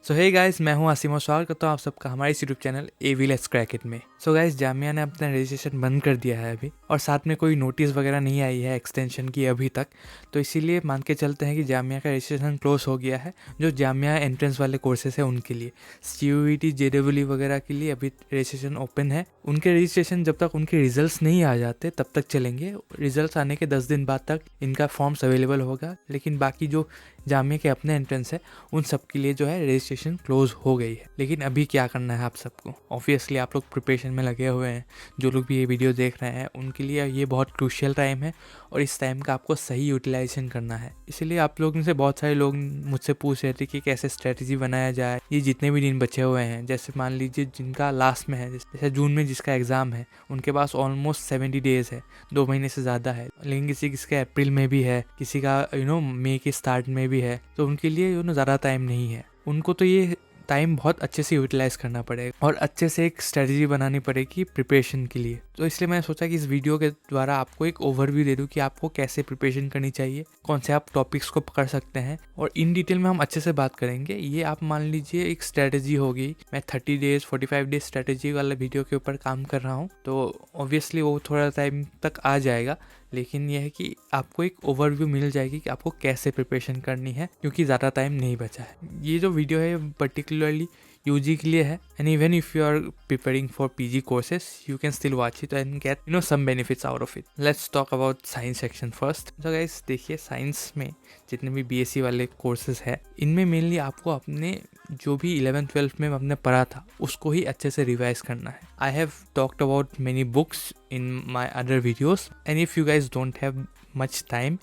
सो hey guys, मैं हूं आसिम और स्वागत करता हूं आप सबका हमारे YouTube channel AV let's crack it में। सो गाइस, जामिया ने अपना रजिस्ट्रेशन बंद कर दिया है अभी, और साथ में कोई नोटिस वगैरह नहीं आई है एक्सटेंशन की अभी तक। तो इसीलिए मान के चलते हैं कि जामिया का रजिस्ट्रेशन क्लोज हो गया है। जो जामिया एंट्रेंस वाले कोर्सेज है उनके लिए, CUET JEE वगैरह के लिए अभी रजिस्ट्रेशन ओपन है। उनके रजिस्ट्रेशन जब तक उनके रिजल्ट्स नहीं आ जाते तब तक चलेंगे। रिजल्ट्स आने के 10 दिन बाद तक इनका फॉर्म्स अवेलेबल होगा। लेकिन बाकी जो जामिया के अपने एंट्रेंस है उन सब के लिए जो है रजिस्ट्रेशन क्लोज हो गई है। लेकिन अभी क्या करना है आप सबको? ऑब्वियसली आप लोग प्रिपरेशन में लगे हुए हैं। जो लोग भी ये वीडियो देख रहे हैं उनके लिए ये बहुत क्रूशियल टाइम है, और इस टाइम का आपको सही यूटिलाइजेशन करना है। इसीलिए आप लोगों से बहुत सारे लोग मुझसे पूछ रहे थे कि कैसे स्ट्रेटजी बनाया जाए। ये जितने भी दिन बचे हुए हैं, जैसे मान लीजिए जिनका लास्ट में है, जैसे जून में जिसका एग्ज़ाम है, उनके पास ऑलमोस्ट 70 डेज़ है, 2 महीने से ज़्यादा है। लेकिन किसी अप्रैल में भी है, किसी का मई के स्टार्ट में भी है। तो उनके लिए ज़्यादा टाइम नहीं है। उनको तो ये टाइम बहुत अच्छे से यूटिलाइज करना पड़ेगा और अच्छे से एक स्ट्रेटजी बनानी पड़ेगी प्रिपरेशन के लिए। तो इसलिए मैंने सोचा कि इस वीडियो के द्वारा आपको एक ओवरव्यू दे दूं कि आपको कैसे प्रिपरेशन करनी चाहिए, कौन से आप टॉपिक्स को पकड़ सकते हैं, और इन डिटेल में हम अच्छे से बात करेंगे। ये आप मान लीजिए एक स्ट्रेटजी होगी। मैं 30 डेज 45 डेज स्ट्रेटजी वाला वीडियो के ऊपर काम कर रहा हूँ, तो ऑब्वियसली वो थोड़ा टाइम तक आ जाएगा। लेकिन यह है कि आपको एक ओवरव्यू मिल जाएगी कि आपको कैसे प्रिपरेशन करनी है, क्योंकि ज़्यादा टाइम नहीं बचा है। ये जो वीडियो है पर्टिकुलरली UG के लिए है, and even if you are preparing for PG courses you can still watch it and get some benefits out of it. Let's talk about science section first. तो गाइस देखिए, science में जितने भी BSc वाले courses है, इनमें mainly आपको अपने जो भी 11th-12th में आपने पढ़ा था उसको ही अच्छे से रिवाइज करना है। I have talked about many books in my other videos, and if you guys don't have much time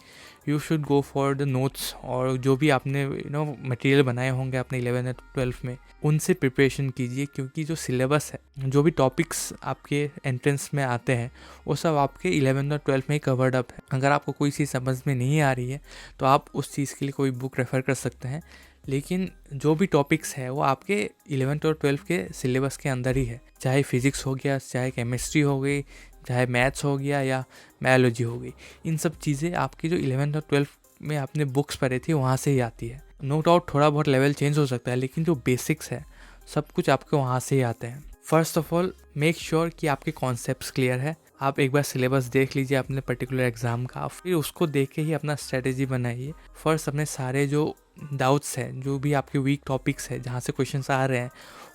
you should go for the notes, और जो भी आपने मटेरियल बनाए होंगे अपने 11th और 12th में उनसे प्रिपरेशन कीजिए। क्योंकि जो सिलेबस है, जो भी टॉपिक्स आपके एंट्रेंस में आते हैं, वो सब आपके 11th और 12th में ही कवर्ड अप है। अगर आपको कोई चीज़ समझ में नहीं आ रही है तो आप उस चीज़ के लिए कोई बुक रेफ़र कर सकते हैं। लेकिन जो भी टॉपिक्स है वो आपके 11th और 12th के सिलेबस के अंदर ही है। चाहे फिज़िक्स हो गया, चाहे केमिस्ट्री हो गई, चाहे मैथ्स हो गया, या बायोलॉजी हो गई। इन सब चीज़ें आपकी जो 11th और 12th में आपने बुक्स पढ़े थी वहाँ से ही आती है। नो डाउट थोड़ा बहुत लेवल चेंज हो सकता है, लेकिन जो बेसिक्स है सब कुछ आपके वहाँ से ही आते हैं। First of all make sure कि आपके कॉन्सेप्ट्स क्लियर है। आप एक बार सिलेबस देख लीजिए अपने पर्टिकुलर एग्ज़ाम का, फिर उसको देख के ही अपना स्ट्रेटेजी बनाइए। फर्स्ट अपने सारे जो डाउट्स हैं, जो भी आपके वीक टॉपिक्स हैं, जहाँ से क्वेश्चंस आ रहे हैं,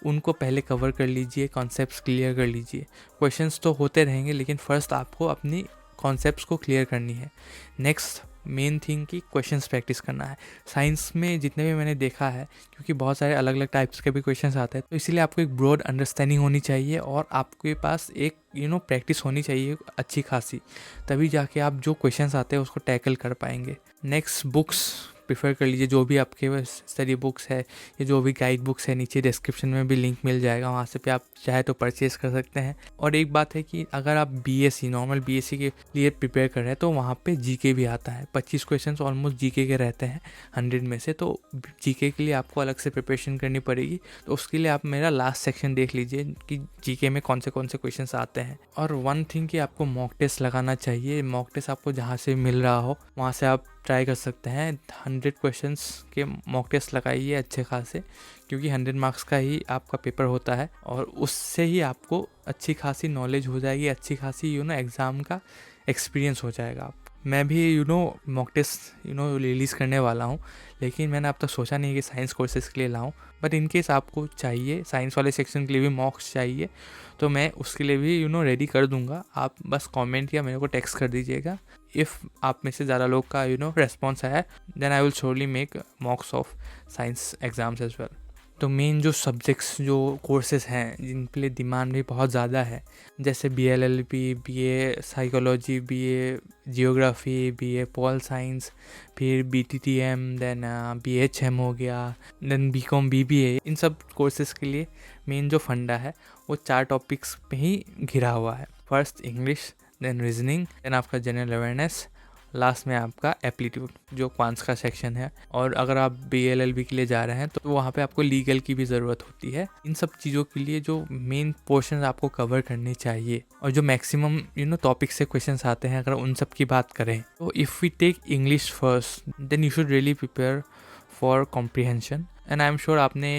उनको पहले कवर कर लीजिए, कॉन्सेप्ट्स क्लियर कर लीजिए। क्वेश्चंस तो होते रहेंगे, लेकिन फर्स्ट आपको अपनी कॉन्सेप्ट्स को क्लियर करनी है। नेक्स्ट मेन थिंग की क्वेश्चंस प्रैक्टिस करना है। साइंस में जितने भी मैंने देखा है, क्योंकि बहुत सारे अलग अलग टाइप्स के भी क्वेश्चंस आते हैं, तो इसीलिए आपको एक ब्रॉड अंडरस्टैंडिंग होनी चाहिए और आपके पास एक प्रैक्टिस होनी चाहिए अच्छी खासी। तभी जाके आप जो क्वेश्चंस आते हैं उसको टैकल कर पाएंगे। नेक्स्ट बुक्स प्रेफर कर लीजिए, जो भी आपके स्टडी बुक्स है या जो भी गाइड बुक्स है, नीचे डिस्क्रिप्शन में भी लिंक मिल जाएगा, वहाँ से पे आप चाहे तो परचेज़ कर सकते हैं। और एक बात है कि अगर आप नॉर्मल BSc के लिए प्रिपेयर कर रहे हैं तो वहाँ पे GK भी आता है। 25 क्वेश्चन ऑलमोस्ट GK के रहते हैं 100 में से, तो GK के लिए आपको अलग से प्रिपरेशन करनी पड़ेगी। तो उसके लिए आप मेरा लास्ट सेक्शन देख लीजिए कि GK में कौन से क्वेश्चन आते हैं। और वन थिंग कि आपको मॉक टेस्ट लगाना चाहिए। मॉक टेस्ट आपको जहाँ से मिल रहा हो वहाँ से आप ट्राई कर सकते हैं। 100 क्वेश्चंस के मॉक टेस्ट लगाइए अच्छे खासे, क्योंकि 100 मार्क्स का ही आपका पेपर होता है, और उससे ही आपको अच्छी खासी नॉलेज हो जाएगी, अच्छी खासी एग्ज़ाम का एक्सपीरियंस हो जाएगा। मैं भी मॉक टेस्ट रिलीज़ करने वाला हूँ, लेकिन मैंने अब तक सोचा नहीं कि साइंस कोर्सेज के लिए लाऊं। बट इनकेस आपको चाहिए, साइंस वाले सेक्शन के लिए भी मॉक्स चाहिए, तो मैं उसके लिए भी रेडी कर दूंगा। आप बस कमेंट या मेरे को टेक्स्ट कर दीजिएगा। इफ़ आप में से ज़्यादा लोग का रेस्पॉन्स आया, then I will surely make mocks of science exams as well. तो मेन जो सब्जेक्ट्स, जो कोर्सेज हैं जिन पे डिमांड भी बहुत ज़्यादा है, जैसे BLLB, BA psychology, BA geography, BA pol science, फिर BTTM, देन BHM हो गया, देन BCom BBA, इन सब कोर्सेज के लिए मेन जो फंडा है वो 4 टॉपिक्स पे ही घिरा हुआ है। First English, then reasoning, then आपका जनरल अवेयरनेस, लास्ट में आपका एप्टीट्यूड जो क्वांट्स का सेक्शन है। और अगर आप BLLB के लिए जा रहे हैं तो वहाँ पे आपको लीगल की भी ज़रूरत होती है। इन सब चीज़ों के लिए जो मेन पोर्शन आपको कवर करने चाहिए, और जो मैक्सिमम टॉपिक से क्वेश्चंस आते हैं, अगर उन सब की बात करें तो if we take English first, then you should really prepare for comprehension and I am sure आपने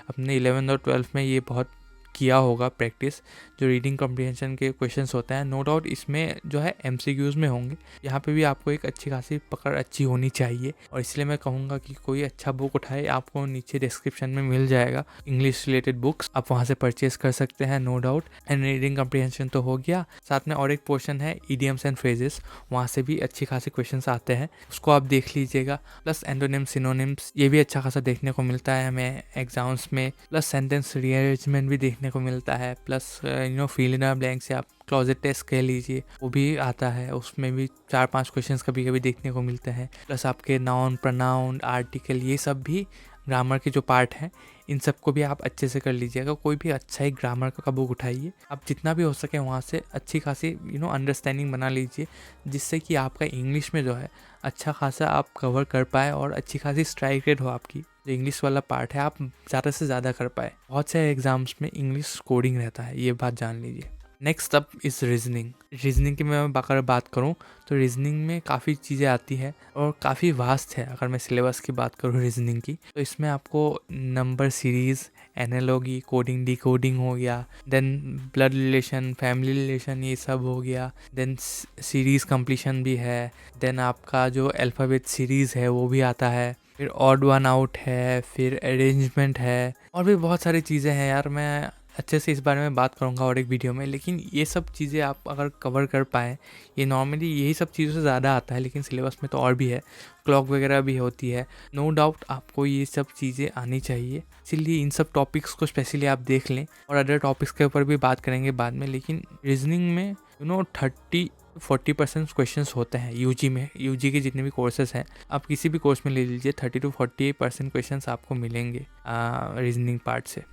अपने 11th और 12th में ये बहुत किया होगा प्रैक्टिस, जो रीडिंग कॉम्प्रिहेंशन के क्वेश्चंस होते हैं। नो डाउट इसमें जो है MCQs में होंगे, यहाँ पे भी आपको एक अच्छी खासी पकड़ अच्छी होनी चाहिए, और इसलिए मैं कहूँगा कि कोई अच्छा बुक उठाए। आपको नीचे डिस्क्रिप्शन में मिल जाएगा इंग्लिश रिलेटेड बुक्स, आप वहाँ से परचेज कर सकते हैं, no doubt. And reading comprehension तो हो गया, साथ में और एक पोर्शन है इडियम्स एंड फ्रेजेस, वहाँ से भी अच्छी खासी क्वेश्चन आते हैं, उसको आप देख लीजिएगा। प्लस एंटोनिम्स सिनोनिम्स ये भी अच्छा खासा देखने को मिलता है हमें एग्जाम्स में। प्लस सेंटेंस रीअरेंजमेंट भी देखने को मिलता है। Plus fill in the blanks या आप क्लोजेट टेस्ट कह लीजिए, वो भी आता है, उसमें भी 4-5 क्वेश्चंस कभी कभी देखने को मिलते हैं। प्लस आपके नाउन, प्रोनाउन, आर्टिकल, ये सब भी ग्रामर के जो पार्ट हैं, इन सब को भी आप अच्छे से कर लीजिएगा। कोई भी अच्छा ही ग्रामर का बुक उठाइए, आप जितना भी हो सके वहाँ से अच्छी खासी अंडरस्टैंडिंग बना लीजिए, जिससे कि आपका इंग्लिश में जो है अच्छा खासा आप कवर कर पाए और अच्छी खासी स्ट्राइक रेट हो आपकी, जो इंग्लिश वाला पार्ट है आप ज़्यादा से ज़्यादा कर पाए। बहुत से एग्जाम्स में इंग्लिश कोडिंग रहता है, ये बात जान लीजिए। नेक्स्ट अप इज़ रीजनिंग की मैं अगर बात करूँ तो रीजनिंग में काफ़ी चीज़ें आती है और काफ़ी वास्ट है। अगर मैं सिलेबस की बात करूँ रीजनिंग की, तो इसमें आपको number series, analogy, coding, decoding हो गया, then blood relation, family relation, ये सब हो गया, देन सीरीज़ कंप्लीशन भी है, देन आपका जो अल्फ़ाबेट सीरीज़ है वो भी आता है, फिर ऑड वन आउट है, फिर अरेंजमेंट है, और भी बहुत सारी चीज़ें हैं यार। मैं अच्छे से इस बारे में बात करूँगा और एक वीडियो में, लेकिन ये सब चीज़ें आप अगर कवर कर पाएँ, ये नॉर्मली यही सब चीज़ों से ज़्यादा आता है, लेकिन सिलेबस में तो और भी है, क्लॉक वगैरह भी होती है। नो डाउट आपको ये सब चीज़ें आनी चाहिए, इसीलिए इन सब टॉपिक्स को स्पेशली आप देख लें, और अदर टॉपिक्स के ऊपर भी बात करेंगे बाद में। लेकिन रीजनिंग में 30-40% क्वेश्चंस होते हैं यूजी में। यूजी के जितने भी कोर्सेज हैं, आप किसी भी कोर्स में ले लीजिए, 30-40% क्वेश्चंस आपको मिलेंगे रीजनिंग पार्ट से।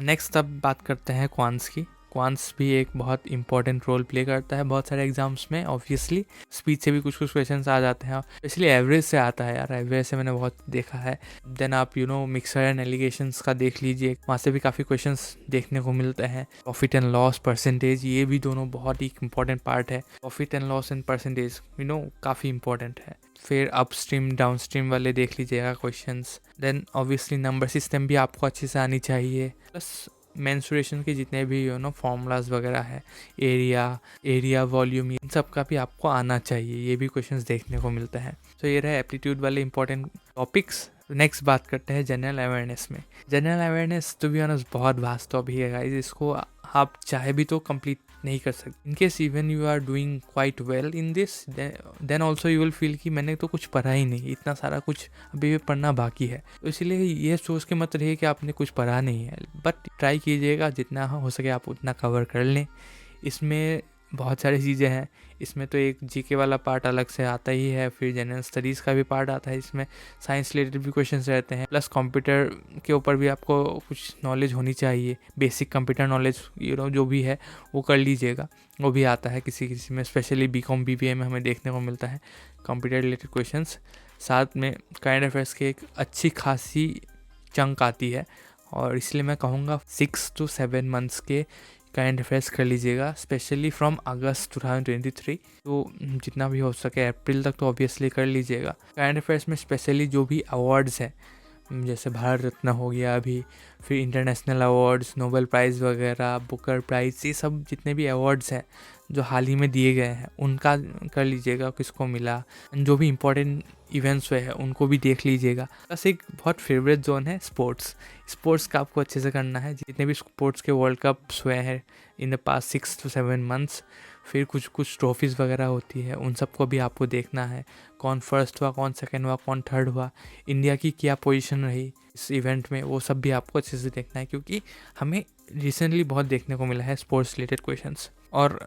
नेक्स्ट अब बात करते हैं क्वांट्स की। क्वांट्स भी एक बहुत इंपॉर्टेंट रोल प्ले करता है बहुत सारे एग्जाम्स में। ऑब्वियसली स्पीच से भी कुछ क्वेश्चंस आ जाते हैं, स्पेशली एवरेज से आता है यार, एवरेज से मैंने बहुत देखा है। देन आप मिक्सर एंड एलिगेशंस का देख लीजिए, वहाँ से भी काफ़ी क्वेश्चंस देखने को मिलते हैं। प्रॉफिट एंड लॉस, परसेंटेज, ये भी दोनों बहुत ही इंपॉर्टेंट पार्ट है। Profit and loss and percentage काफ़ी इंपॉर्टेंट है। फिर अपस्ट्रीम डाउनस्ट्रीम वाले देख लीजिएगा questions. Then obviously number system भी आपको अच्छे से आनी चाहिए। प्लस मेंसुरेशन के जितने भी फॉर्मूलाज वगैरह है, एरिया, वॉल्यूम, इन सब का भी आपको आना चाहिए, ये भी क्वेश्चंस देखने को मिलते हैं। तो ये रहे एप्टीट्यूड वाले इंपॉर्टेंट टॉपिक्स। नेक्स्ट बात करते हैं जनरल अवेयरनेस में। General awareness to be honest बहुत वास्ट टॉपिक है गाइस, इसको आप चाहे भी तो कंप्लीट नहीं कर सकते। In case even you are doing quite well in this, then also you will feel कि मैंने तो कुछ पढ़ा ही नहीं, इतना सारा कुछ अभी भी पढ़ना बाकी है। तो इसलिए ये सोच के मत रहिए कि आपने कुछ पढ़ा नहीं है, बट ट्राई कीजिएगा जितना हो सके आप उतना कवर कर लें। इसमें बहुत सारी चीज़ें हैं, इसमें तो एक जीके वाला पार्ट अलग से आता ही है, फिर जनरल स्टडीज़ का भी पार्ट आता है, इसमें साइंस रिलेटेड भी क्वेश्चंस रहते हैं, प्लस कंप्यूटर के ऊपर भी आपको कुछ नॉलेज होनी चाहिए, बेसिक कंप्यूटर नॉलेज जो भी है वो कर लीजिएगा, वो भी आता है किसी में। स्पेशली बीकॉम BBA में हमें देखने को मिलता है कंप्यूटर रिलेटेड क्वेश्चंस। साथ में करंट अफेयर्स की एक अच्छी खासी चंक आती है, और इसलिए मैं कहूँगा 6 to 7 मंथ्स के करंट अफेयर्स कर लीजिएगा, स्पेशली फ्रॉम अगस्त 2023। तो जितना भी हो सके अप्रैल तक तो ऑब्वियसली कर लीजिएगा। करंट अफेयर्स में स्पेशली जो भी अवार्ड्स हैं, जैसे भारत रत्न हो गया अभी, फिर इंटरनेशनल अवार्ड्स, नोबेल प्राइज़ वगैरह, बुकर प्राइज़, ये सब जितने भी अवार्ड्स हैं जो हाल ही में दिए गए हैं उनका कर लीजिएगा, किसको मिला, जो भी इम्पोर्टेंट इवेंट्स हुए हैं उनको भी देख लीजिएगा। बस एक बहुत फेवरेट जोन है स्पोर्ट्स का आपको अच्छे से करना है। जितने भी स्पोर्ट्स के वर्ल्ड कप्स हुए हैं in the past 6 to 7 months, फिर कुछ ट्रॉफीज़ वगैरह होती है, उन सबको भी आपको देखना है, कौन फर्स्ट हुआ, कौन सेकंड हुआ, कौन थर्ड हुआ, इंडिया की क्या पोजीशन रही इस इवेंट में, वो सब भी आपको अच्छे से देखना है, क्योंकि हमें रिसेंटली बहुत देखने को मिला है स्पोर्ट्स रिलेटेड क्वेश्चंस। और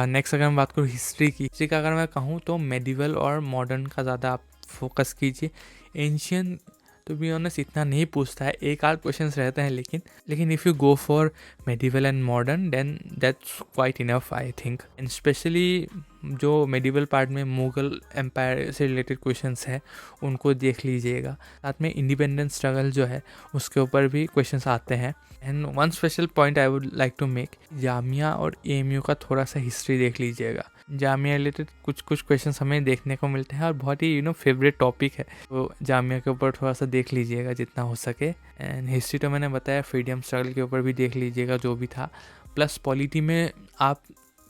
नेक्स्ट अगर मैं बात करूँ हिस्ट्री का अगर मैं कहूँ तो मेडिवल और मॉडर्न का ज़्यादा आप फोकस कीजिए। एंशियन तो बी ऑनेस्ट इतना नहीं पूछता है, एक आध क्वेश्चंस रहते हैं, लेकिन if you go for medieval and modern then that's quite enough I think. And specially जो मेडिवल पार्ट में मुगल एम्पायर से रिलेटेड क्वेश्चंस है उनको देख लीजिएगा। साथ में इंडिपेंडेंस स्ट्रगल जो है उसके ऊपर भी क्वेश्चंस आते हैं। And one special point I would like to make, Jamia और एएमयू का थोड़ा सा हिस्ट्री देख लीजिएगा। जामिया रिलेटेड कुछ क्वेश्चंस हमें देखने को मिलते हैं और बहुत ही फेवरेट टॉपिक है, तो जामिया के ऊपर थोड़ा सा देख लीजिएगा जितना हो सके। एंड हिस्ट्री तो मैंने बताया, फ्रीडम स्ट्रगल के ऊपर भी देख लीजिएगा जो भी था। प्लस पॉलिटी में आप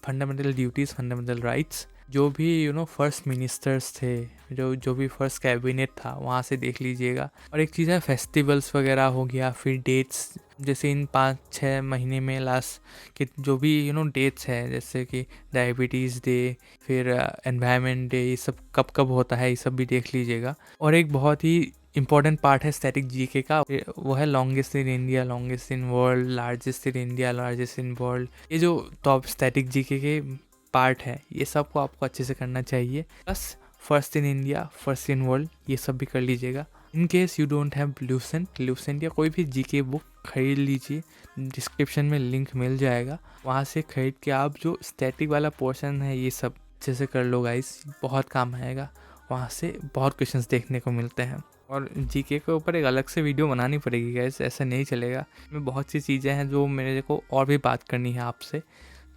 फंडामेंटल ड्यूटीज़, फंडामेंटल राइट्स, जो भी फर्स्ट मिनिस्टर्स थे, जो भी फर्स्ट कैबिनेट था वहाँ से देख लीजिएगा। और एक चीज़ है फेस्टिवल्स वगैरह हो गया, फिर डेट्स, जैसे इन 5-6 महीने में लास्ट के जो भी डेट्स हैं, जैसे कि डायबिटीज़ डे, फिर एनवायरनमेंट डे, ये सब कब कब होता है ये सब भी देख लीजिएगा। और एक बहुत ही इंपॉर्टेंट पार्ट है स्टैटिक जीके का, वो है longest in India, longest in world, largest in India, largest in world. ये जो टॉप स्टैटिक जीके के पार्ट है ये सब को आपको अच्छे से करना चाहिए। Plus first in India, first in world, ये सब भी कर लीजिएगा। इन case you don't have Lucent या कोई भी जीके बुक खरीद लीजिए, डिस्क्रिप्शन में लिंक मिल जाएगा, वहाँ से खरीद के आप जो स्टैटिक वाला पोर्शन है ये सब अच्छे से कर लो गाइस, बहुत काम आएगा। वहाँ से बहुत क्वेश्चंस देखने को मिलते हैं। और जीके के ऊपर एक अलग से वीडियो बनानी पड़ेगी गाइस, ऐसा नहीं चलेगा। इसमें बहुत सी चीज़ें हैं जो मेरे को और भी बात करनी है आपसे,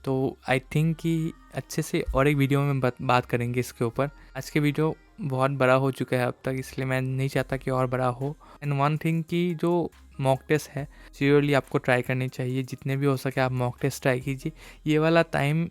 तो आई थिंक कि अच्छे से और एक वीडियो में बात करेंगे इसके ऊपर। आज के वीडियो बहुत बड़ा हो चुका है अब तक, इसलिए मैं नहीं चाहता कि और बड़ा हो। एंड वन थिंग कि जो मॉक टेस्ट है सीरियसली आपको ट्राई करनी चाहिए, जितने भी हो सके आप मॉक टेस्ट ट्राई कीजिए। ये वाला टाइम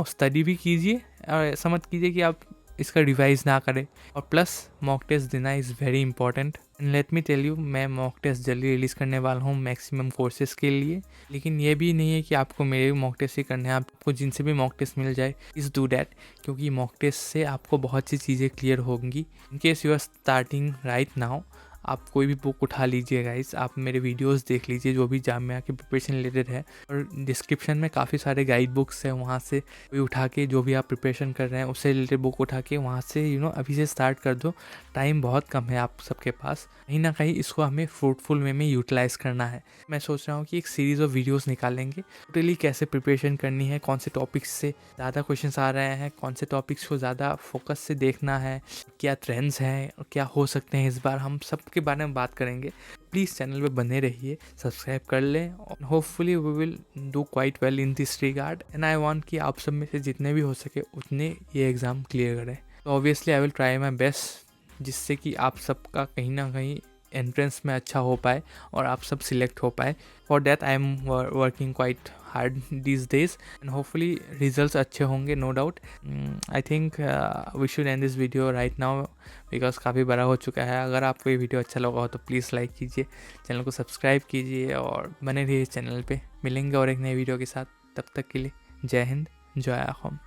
स्टडी भी कीजिए, और ऐसा मत कीजिए कि आप इसका रिवाइज ना करें। और प्लस मॉक टेस्ट देना is very important. And let me tell you, मैं मॉक टेस्ट जल्दी रिलीज़ करने वाला हूँ मैक्सिमम कोर्सेज के लिए, लेकिन ये भी नहीं है कि आपको मेरे भी मॉक टेस्ट ही करने हैं। आपको जिनसे भी मॉक टेस्ट मिल जाए इज़ डू डैट, क्योंकि मॉक टेस्ट से आपको बहुत सी चीज़ें क्लियर होंगी। In case you are starting right now, आप कोई भी बुक उठा लीजिए गाइस, आप मेरे वीडियोस देख लीजिए जो भी जामिया के प्रिपरेशन रिलेटेड है, और डिस्क्रिप्शन में काफ़ी सारे गाइड बुक्स हैं, वहाँ से कोई उठा के जो भी आप प्रिपरेशन कर रहे हैं उससे रिलेटेड बुक उठा के वहाँ से अभी से स्टार्ट कर दो। टाइम बहुत कम है आप सबके पास, कहीं ना कहीं इसको हमें फ्रूटफुल वे में यूटिलाइज करना है। मैं सोच रहा हूँ कि एक सीरीज़ ऑफ वीडियोज़ निकालेंगे टोटली कैसे प्रिपरेशन करनी है, कौन से टॉपिक्स से ज़्यादा क्वेश्चन आ रहे हैं, कौन से टॉपिक्स को ज़्यादा फोकस से देखना है, क्या ट्रेंड्स हैं और क्या हो सकते हैं इस बार, हम सब के बारे में बात करेंगे। प्लीज़ चैनल पे बने रहिए, सब्सक्राइब कर लें, और hopefully we will do quite well in this regard. And I want कि आप सब में से जितने भी हो सके उतने ये एग्ज़ाम क्लियर करें। तो obviously I will try my best, जिससे कि आप सबका कहीं ना कहीं एंट्रेंस में अच्छा हो पाए और आप सब सिलेक्ट हो पाए। For that I am working quite hard these days, and hopefully results अच्छे होंगे, no doubt. I think we should end this video right now, because काफ़ी बड़ा हो चुका है। अगर आपको ये वीडियो अच्छा लगा हो तो प्लीज़ लाइक कीजिए, चैनल को सब्सक्राइब कीजिए और बने रहिए इस चैनल पे। मिलेंगे और एक नए वीडियो के साथ, तब तक के लिए जय हिंद, जय आसम।